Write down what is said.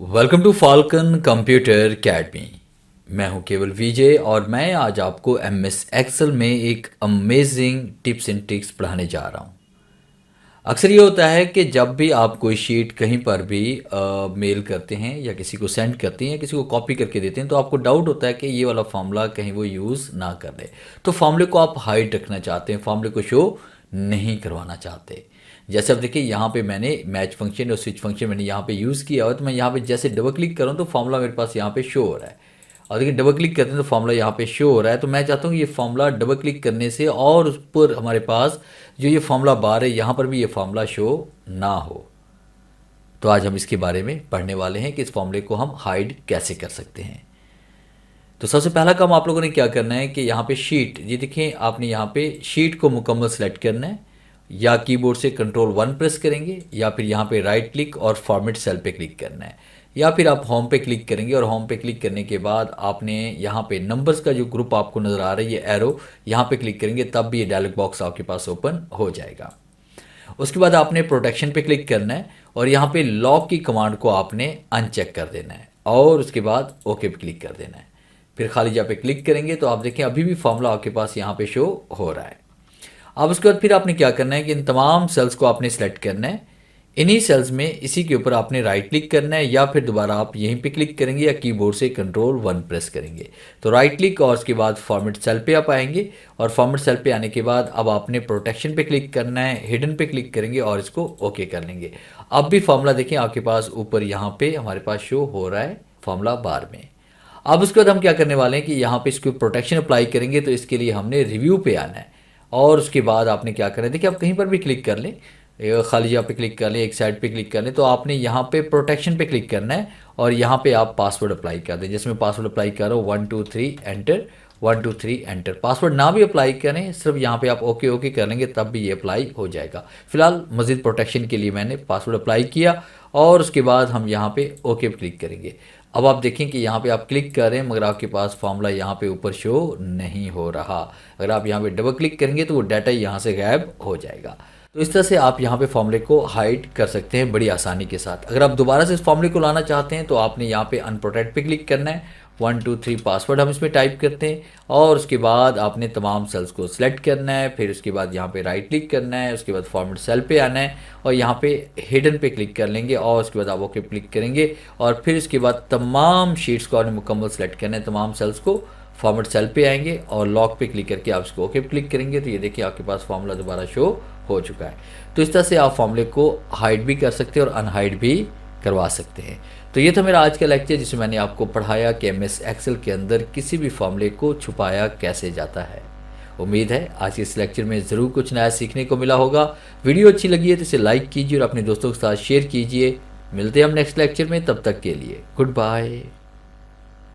Welcome to Falcon computer academy. मैं हूं केवल विजय और मैं आज आपको एमएस एक्सेल में एक अमेजिंग टिप्स एंड ट्रिक्स पढ़ाने जा रहा हूं। अक्सर ये होता है कि जब भी आप कोई शीट कहीं पर भी मेल करते हैं या किसी को सेंड करते हैं या किसी को कॉपी करके देते हैं तो आपको डाउट होता है कि ये वाला फार्मूला कहीं वो यूज़ ना कर ले। तो फार्मूले को आप हाइड रखना चाहते हैं, फार्मूले को शो नहीं करवाना चाहते। जैसे अब देखिए यहाँ पे मैंने मैच फंक्शन और स्विच फंक्शन मैंने यहाँ पे यूज़ किया हुआ है, तो मैं यहाँ पे जैसे डबल क्लिक करूँ तो फार्मूला मेरे पास यहाँ पे शो हो रहा है। और देखिए डबल क्लिक करते हैं तो फार्मूला यहाँ पे शो हो रहा है। तो मैं चाहता हूँ ये फार्मूला डबल क्लिक करने से और उस पर हमारे पास जो ये फार्मूला बार है यहाँ पर भी ये फार्मूला शो ना हो। तो आज हम इसके बारे में पढ़ने वाले हैं कि इस फार्मूले को हम हाइड कैसे कर सकते हैं। तो सबसे पहला काम आप लोगों ने क्या करना है कि यहाँ पे शीट, ये देखें आपने यहाँ पे शीट को मुकम्मल सेलेक्ट करना है, या कीबोर्ड से कंट्रोल 1 प्रेस करेंगे या फिर यहाँ पे राइट क्लिक और फॉर्मेट सेल पे क्लिक करना है, या फिर आप होम पे क्लिक करेंगे और होम पे क्लिक करने के बाद आपने यहाँ पे नंबर्स का जो ग्रुप आपको नज़र आ रहा है ये एरो यहाँ पे क्लिक करेंगे, तब भी ये डायलॉग बॉक्स आपके पास ओपन हो जाएगा। उसके बाद आपने प्रोटेक्शन पे क्लिक करना है और यहाँ पे लॉक की कमांड को आपने अनचेक कर देना है और उसके बाद ओके पे क्लिक कर देना है। फिर खाली जगह पे क्लिक करेंगे तो आप देखें अभी भी फार्मूला आपके पास यहाँ पे शो हो रहा है। अब उसके बाद फिर आपने क्या करना है कि इन तमाम सेल्स को आपने सेलेक्ट करना है। इन्हीं सेल्स में इसी के ऊपर आपने राइट क्लिक करना है या फिर दोबारा आप यहीं पे क्लिक करेंगे या कीबोर्ड से कंट्रोल 1 प्रेस करेंगे। तो राइट क्लिक और उसके बाद फॉर्मेट सेल पे आप आएंगे और फॉर्मेट सेल पे आने के बाद अब आपने प्रोटेक्शन पे क्लिक करना है, हिडन पे क्लिक करेंगे और इसको ओके कर लेंगे। अब भी फार्मूला देखें आपके पास ऊपर यहाँ पे हमारे पास शो हो रहा है फार्मूला बार में। अब उसके बाद हम क्या करने वाले हैं कि यहाँ पे इसको प्रोटेक्शन अप्लाई करेंगे, तो इसके लिए हमने रिव्यू पे आना है और उसके बाद आपने क्या करना है, देखिए आप कहीं पर भी क्लिक कर लें, खाली जगह पे क्लिक कर लें, एक साइड पे क्लिक कर लें, तो आपने यहाँ पे प्रोटेक्शन पे क्लिक करना है और यहाँ पे आप पासवर्ड अप्लाई कर दें। जिसमें पासवर्ड अप्लाई कर रहा हूँ 1 2 3 एंटर, 1 2 3 एंटर। पासवर्ड ना भी अप्लाई करें, सिर्फ यहाँ पे आप ओके ओके कर लेंगे तब भी ये अप्लाई हो जाएगा। फिलहाल मज़ीद प्रोटेक्शन के लिए मैंने पासवर्ड अप्लाई किया और उसके बाद हम यहाँ पे ओके पे क्लिक करेंगे। अब आप देखें कि यहाँ पे आप क्लिक कर रहे हैं मगर आपके पास फार्मूला यहाँ पे ऊपर शो नहीं हो रहा। अगर आप यहाँ पे डबल क्लिक करेंगे तो वो डाटा यहाँ से गायब हो जाएगा। तो इस तरह से आप यहाँ पे फार्मूले को हाइड कर सकते हैं बड़ी आसानी के साथ। अगर आप दोबारा से इस फार्मूले को लाना चाहते हैं तो आपने यहाँ पे अनप्रोटेक्ट पे क्लिक करना है, 1 2 3 पासवर्ड हम इसमें टाइप करते हैं और उसके बाद आपने तमाम सेल्स को सिलेक्ट करना है। फिर उसके बाद यहाँ पे राइट क्लिक करना है, उसके बाद फॉर्मेट सेल पे आना है और यहाँ पे हिडन पे क्लिक कर लेंगे और उसके बाद आप ओके क्लिक करेंगे और फिर उसके बाद तमाम शीट्स को आपने मुकम्मल सेलेक्ट करना है, तमाम सेल्स को फॉर्मेट सेल पे आएंगे और लॉक पे क्लिक करके आप इसको ओके क्लिक करेंगे तो ये देखिए आपके पास फार्मूला दोबारा शो हो चुका है। तो इस तरह से आप फार्मूले को हाइड भी कर सकते हैं और अनहाइड भी करवा सकते हैं। तो ये था मेरा आज का लेक्चर जिसमें मैंने आपको पढ़ाया कि एमएस एक्सेल के अंदर किसी भी फार्मूले को छुपाया कैसे जाता है। उम्मीद है आज के इस लेक्चर में ज़रूर कुछ नया सीखने को मिला होगा। वीडियो अच्छी लगी है तो इसे लाइक कीजिए और अपने दोस्तों के साथ शेयर कीजिए। मिलते हैं हम नेक्स्ट लेक्चर में, तब तक के लिए गुड बाय।